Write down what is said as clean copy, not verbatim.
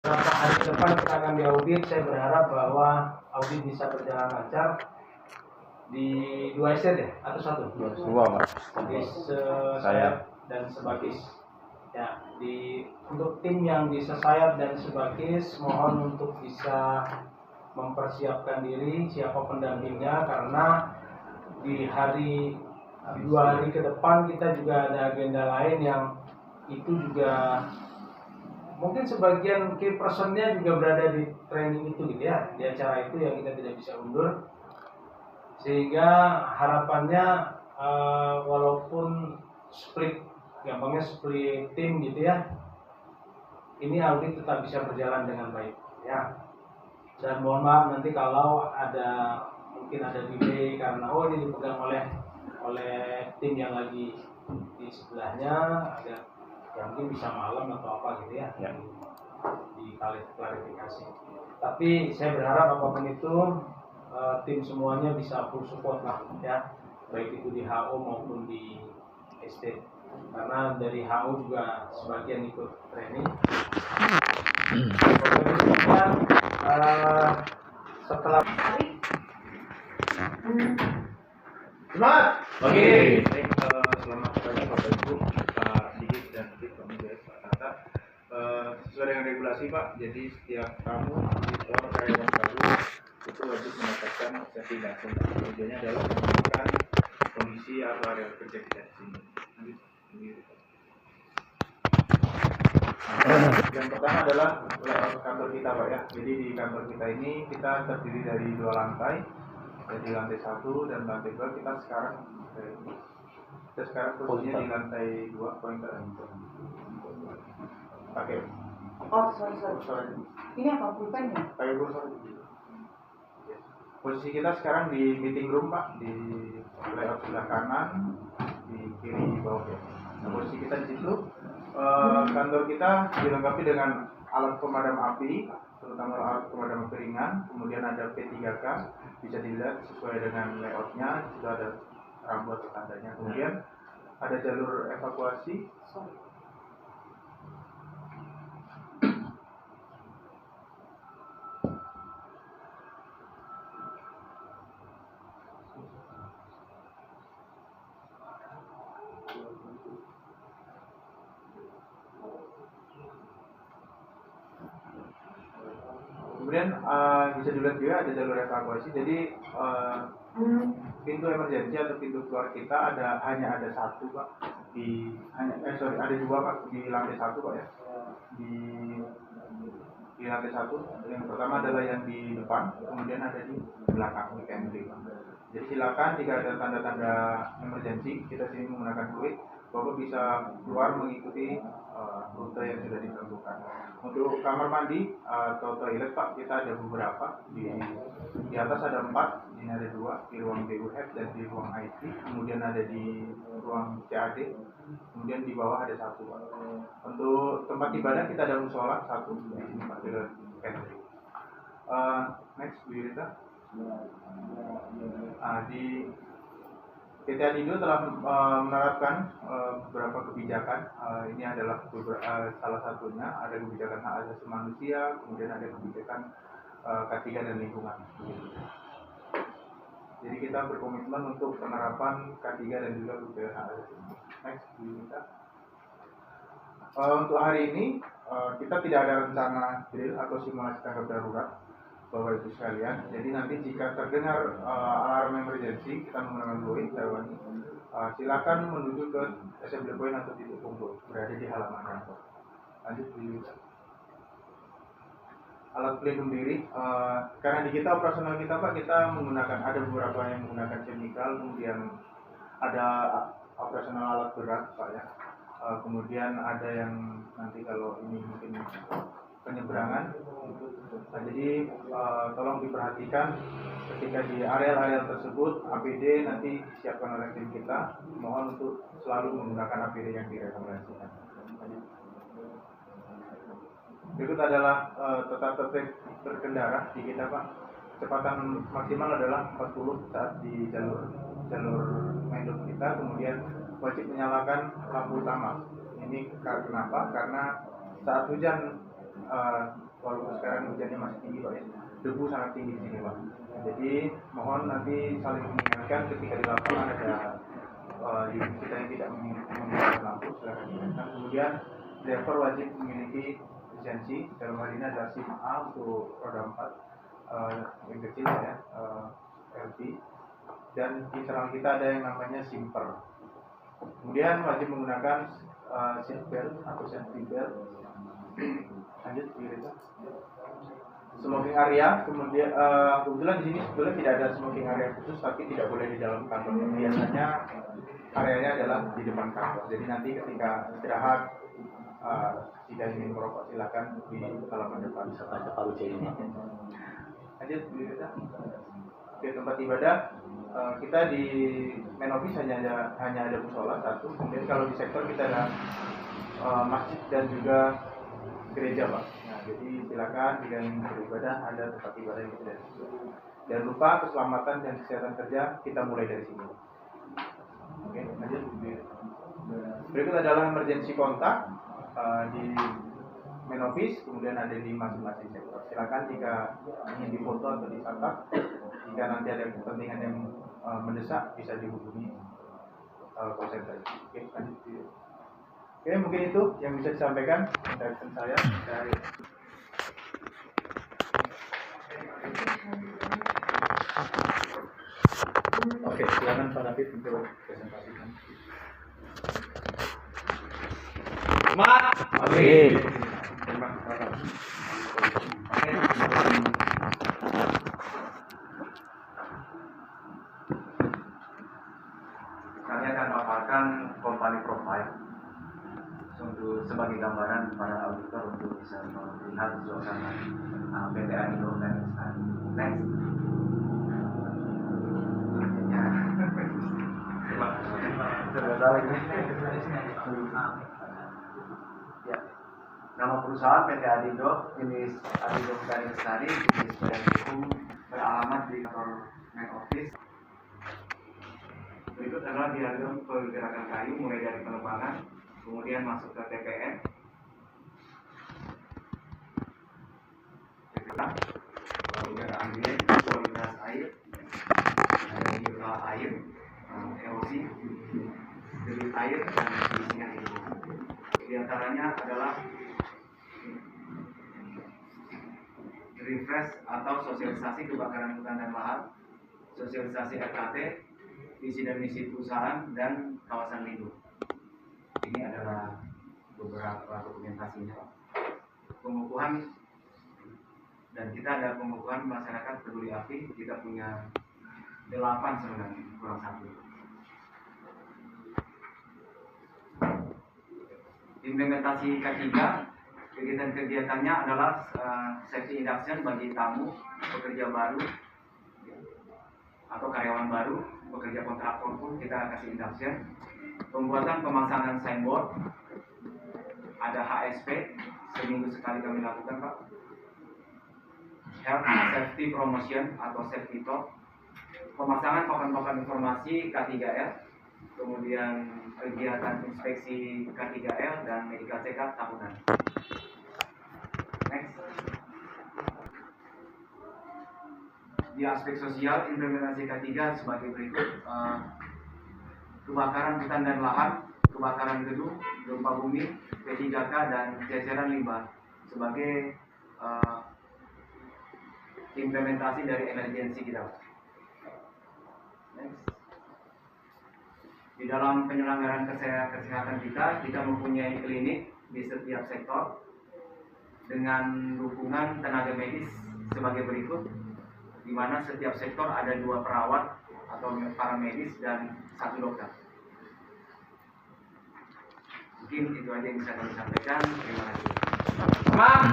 Beberapa hari ke depan kita akan diaudit. Saya berharap bahwa audit bisa berjalan lancar di 2 estate ya atau satu? Dua, Pak. Di Sesayap dan Sebagis. Ya, untuk tim yang di Sesayap dan Sebagis mohon untuk bisa mempersiapkan diri siapa pendampingnya, karena di 2 hari ke depan kita juga ada agenda lain yang itu juga mungkin sebagian key personnya juga berada di training itu gitu ya, di acara itu yang kita tidak bisa undur, sehingga harapannya walaupun gampangnya split tim gitu ya, ini audit tetap bisa berjalan dengan baik ya. Dan mohon maaf nanti kalau mungkin ada delay karena ini dipegang oleh tim yang lagi di sebelahnya, ada yang mungkin bisa malam atau apa gitu ya, di klarifikasi. Tapi saya berharap apapun itu tim semuanya bisa full support lah ya, baik itu di HO maupun di estate, karena dari HO juga sebagian ikut training. Setelah Semangat. Oke. Selamat pagi Bapak Ibu, Pak Sigit dan kami dari Pak Tata. Sesuai dengan regulasi Pak, jadi setiap tamu auditor karyawan baru itu wajib mendapatkan safety license. Tujuannya adalah menentukan kondisi atau area kerja kita di sini. Yang pertama adalah layout kantor kita Pak ya. Jadi di kantor kita ini kita terdiri dari 2 lantai. Jadi lantai 1 dan lantai 2 kita sekarang posisinya di lantai 2 pointer. Pakai. Oh, sorry. Ini apa pulpen ya? Pakai kursor. Posisi kita sekarang di meeting room Pak, di layout sebelah kanan, di kiri bawah ya. Nah, posisi kita di situ. Kantor kita dilengkapi dengan alat pemadam api, terutama alat pemadam api ringan. Kemudian ada P3K, bisa dilihat sesuai dengan layoutnya, sudah ada rambu atau tandanya. Kemudian ada jalur evakuasi. Kemudian bisa dilihat juga ada jalur evakuasi. Jadi pintu emergensi atau pintu keluar kita hanya ada satu Pak, ada 2 Pak di lantai 1 Pak ya. Di lantai 1 yang pertama adalah yang di depan, kemudian ada di belakang di pantry Pak. Jadi silakan jika ada tanda-tanda emergensi, kita sini menggunakan fluid, Bapak bisa keluar mengikuti rute yang sudah ditentukan. Untuk kamar mandi atau toilet Pak, kita ada beberapa. Di atas ada 4, ini ada 2 di ruang BUF dan di ruang IT, kemudian ada di ruang CAD, kemudian di bawah ada 1 Pak. Untuk tempat ibadah kita ada musola 1 di sini Pak, dengan pantry. Next, Bu Yurita. Di PT Adindo telah menerapkan beberapa kebijakan. Ini adalah salah satunya, ada kebijakan hak asasi manusia, kemudian ada kebijakan K3 dan lingkungan. Jadi kita berkomitmen untuk penerapan K3 dan juga kebijakan hak asasi manusia. Next, kita. Untuk hari ini kita tidak ada rencana drill atau simulasi tanggap darurat Bapak Ibu sekalian. Jadi nanti jika terdengar alarm emergency, kita menggunakan fluid, silakan menuju ke assembly point atau titik kumpul berada di halaman kantor. Lanjut di alat pelindung diri. Karena di kita operasional kita Pak, kita ada beberapa yang menggunakan chemical, kemudian ada operasional alat berat Pak ya. Kemudian ada yang nanti kalau ini mungkin penyeberangan. Nah, jadi tolong diperhatikan ketika di area-area tersebut APD nanti disiapkan oleh tim kita. Mohon untuk selalu menggunakan APD yang direkomendasikan. Berikut adalah tata tertib berkendara di kita Pak. Kecepatan maksimal adalah 40 saat di jalur main road kita. Kemudian wajib menyalakan lampu utama. Ini kenapa? Karena saat hujan walaupun sekarang hujannya masih tinggi Pak ya, debu sangat tinggi di sini Pak. Jadi mohon nanti saling mengingatkan ketika di lapangan ada kita yang tidak menggunakan lampu silakan diingatkan. Kemudian driver wajib memiliki lisensi, dalam hal ini adalah SIM A untuk roda 4 yang kecil ya, LT, dan di serang kita ada yang namanya simper. Kemudian wajib menggunakan seat belt atau safety belt. Lanjut kita. Smoking area, kemudian kebetulan di sini sebetulnya tidak ada smoking area khusus, tapi tidak boleh di dalam kantor. Biasanya areanya adalah di depan kantor. Jadi nanti ketika istirahat, jika ingin merokok silakan di halaman depan. Bisa baca paru ini. Lanjut kita. Oke, tempat ibadah kita di main office hanya ada musola satu. Kemudian kalau di sektor kita ada masjid dan juga gereja Pak. Nah, jadi silakan jika ingin beribadah ada tempat ibadah yang kita dari situ. Jangan lupa keselamatan dan kesehatan kerja kita mulai dari sini. Oke, lanjut. Berikut adalah emergency kontak di main office, kemudian ada di masing-masing sektor. Silakan jika ingin difoto atau dicatat. Jika nanti ada kepentingan yang mendesak bisa dihubungi call center. Oke, lanjut. Oke, mungkin itu yang bisa disampaikan dari saya. Oke, silakan Pak David untuk presentasikan. Mat. Oke. Terima kasih. Kami akan paparkan company profile untuk sebagai gambaran para auditor untuk bisa melihat suasana PT Adindo dan next. Ya. Nama perusahaan PT Adindo, jenis Adindo Mekanik Lestari, jenis badan hukum, beralamat di kantor main office. Berikut adalah diagram pergerakan kayu mulai dari penebangan, kemudian masuk ke TPM, udara ambien, kualitas air, jumlah air, erosi, debit air, dan isinya itu. Di antaranya adalah refresh atau sosialisasi kebakaran hutan dan lahan, sosialisasi RKT, visi dan misi perusahaan, dan kawasan lindung. Ini adalah beberapa dokumentasinya. Pengukuhan, dan kita ada pengukuhan masyarakat peduli api, kita punya 8 sebenarnya, kurang 1. Implementasi K3, kegiatan-kegiatannya adalah safety induction bagi tamu, pekerja baru, atau karyawan baru, pekerja kontraktor pun kita kasih induction. Pembuatan pemasangan signboard, ada HSP, seminggu sekali kami lakukan Pak. Health Safety Promotion atau Safety Talk, pemasangan papan-papan informasi K3L, kemudian kegiatan inspeksi K3L dan medical check-up tahunan. Next. Di aspek sosial, implementasi K3 sebagai berikut: kebakaran hutan dan lahan, kebakaran gedung, gempa bumi, P3K, dan ceceran limbah sebagai implementasi dari emergensi kita. Next. Di dalam penyelenggaraan kesehatan kita mempunyai klinik di setiap sektor dengan dukungan tenaga medis sebagai berikut, di mana setiap sektor ada 2 perawat atau paramedis dan 1 dokter. Mungkin itu aja yang bisa kami sampaikan. Terima kasih. Mat.